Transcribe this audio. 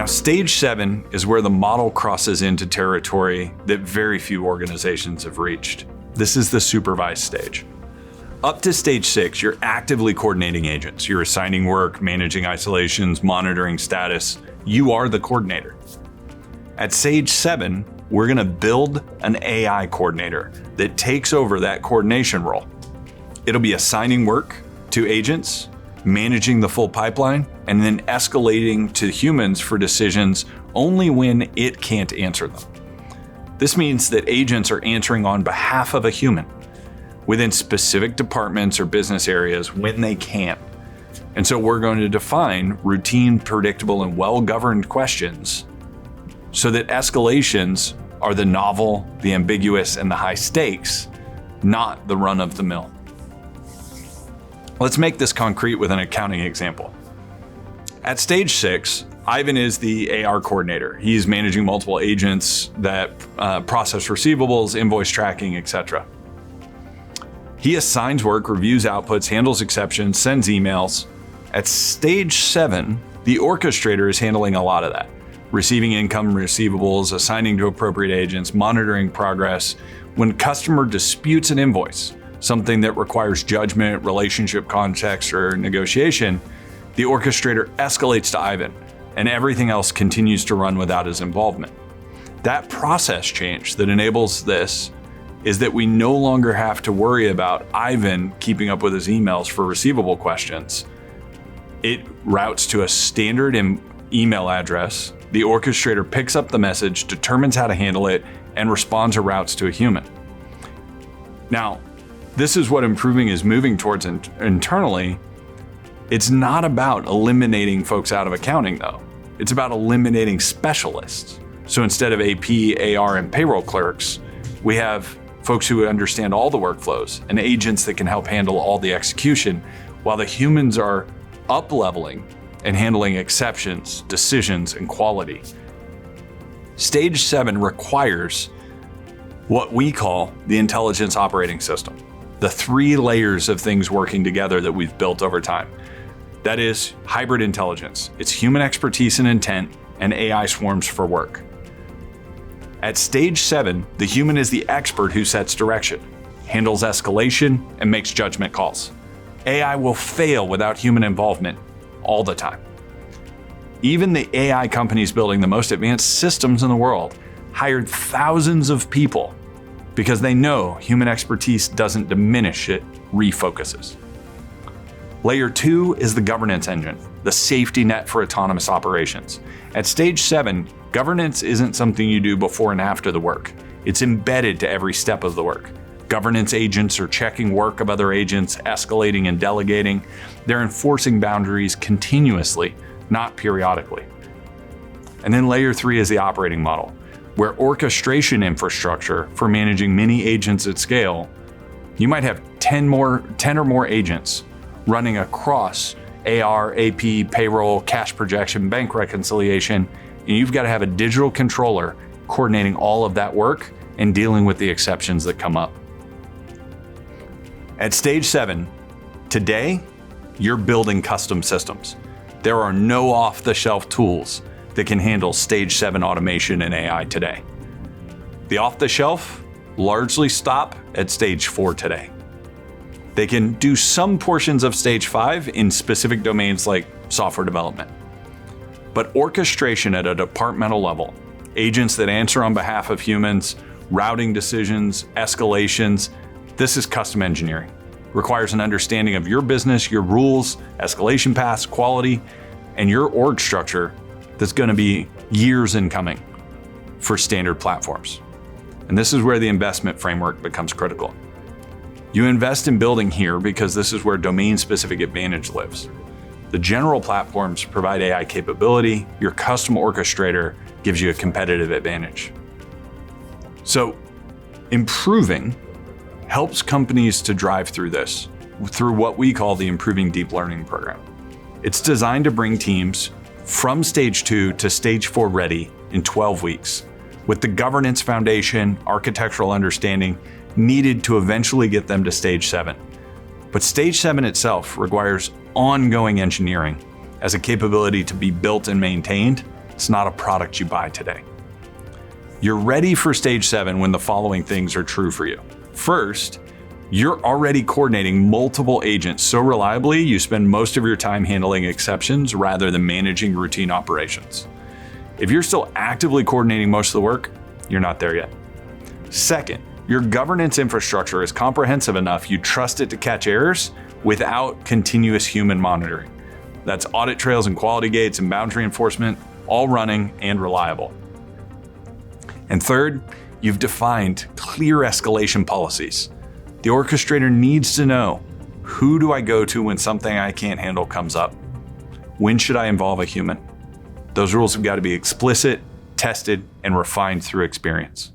stage 7 is where the model crosses into territory that very few organizations have reached. This is the supervised stage. Up to stage 6, you're actively coordinating agents. You're assigning work, managing isolations, monitoring status. You are the coordinator. At stage 7, we're going to build an AI coordinator that takes over that coordination role. It'll be assigning work to agents, managing the full pipeline, and then escalating to humans for decisions only when it can't answer them. This means that agents are answering on behalf of a human within specific departments or business areas when they can. And so we're going to define routine, predictable, and well-governed questions so that escalations are the novel, the ambiguous, and the high stakes, not the run-of-the-mill. Let's make this concrete with an accounting example. At stage 6, Ivan is the AR coordinator. He's managing multiple agents that process receivables, invoice tracking, etc. He assigns work, reviews outputs, handles exceptions, sends emails. At stage 7, the orchestrator is handling a lot of that, receiving income receivables, assigning to appropriate agents, monitoring progress. When customer disputes an invoice, something that requires judgment, relationship context, or negotiation, the orchestrator escalates to Ivan, and everything else continues to run without his involvement. That process change that enables this is that we no longer have to worry about Ivan keeping up with his emails for receivable questions. It routes to a standard email address. The orchestrator picks up the message, determines how to handle it, and responds or routes to a human. Now, this is what improving is moving towards internally. It's not about eliminating folks out of accounting, though. It's about eliminating specialists. So instead of AP, AR, and payroll clerks, we have folks who understand all the workflows and agents that can help handle all the execution, while the humans are up-leveling and handling exceptions, decisions, and quality. Stage 7 requires what we call the intelligence operating system, the 3 layers of things working together that we've built over time. That is hybrid intelligence. It's human expertise and intent, and AI swarms for work. At stage 7, the human is the expert who sets direction, handles escalation, and makes judgment calls. AI will fail without human involvement all the time. Even the AI companies building the most advanced systems in the world hired thousands of people because they know human expertise doesn't diminish, it refocuses. Layer 2 is the governance engine, the safety net for autonomous operations. At stage 7, governance isn't something you do before and after the work. It's embedded to every step of the work. Governance agents are checking work of other agents, escalating and delegating. They're enforcing boundaries continuously, not periodically. And then layer 3 is the operating model, where orchestration infrastructure for managing many agents at scale. You might have 10 or more agents running across AR, AP, payroll, cash projection, bank reconciliation, and you've got to have a digital controller coordinating all of that work and dealing with the exceptions that come up. At stage 7, today, you're building custom systems. There are no off-the-shelf tools that can handle stage 7 automation and AI today. The off-the-shelf largely stop at stage 4 today. They can do some portions of stage 5 in specific domains like software development. But orchestration at a departmental level, agents that answer on behalf of humans, routing decisions, escalations, this is custom engineering. Requires an understanding of your business, your rules, escalation paths, quality, and your org structure that's going to be years in coming for standard platforms. And this is where the investment framework becomes critical. You invest in building here because this is where domain-specific advantage lives. The general platforms provide AI capability. Your custom orchestrator gives you a competitive advantage. So, improving helps companies to drive through this through what we call the Improving Deep Learning program. It's designed to bring teams from stage 2 to stage 4 ready in 12 weeks, with the governance foundation, architectural understanding needed to eventually get them to stage 7. But stage 7 itself requires ongoing engineering as a capability to be built and maintained It's not a product you buy today. You're ready for stage 7 when the following things are true for you. First, you're already coordinating multiple agents so reliably you spend most of your time handling exceptions rather than managing routine operations. If you're still actively coordinating most of the work, you're not there yet. Second, your governance infrastructure is comprehensive enough you trust it to catch errors without continuous human monitoring. That's audit trails and quality gates and boundary enforcement, all running and reliable. And third, you've defined clear escalation policies. The orchestrator needs to know, who do I go to when something I can't handle comes up? When should I involve a human? Those rules have got to be explicit, tested, and refined through experience.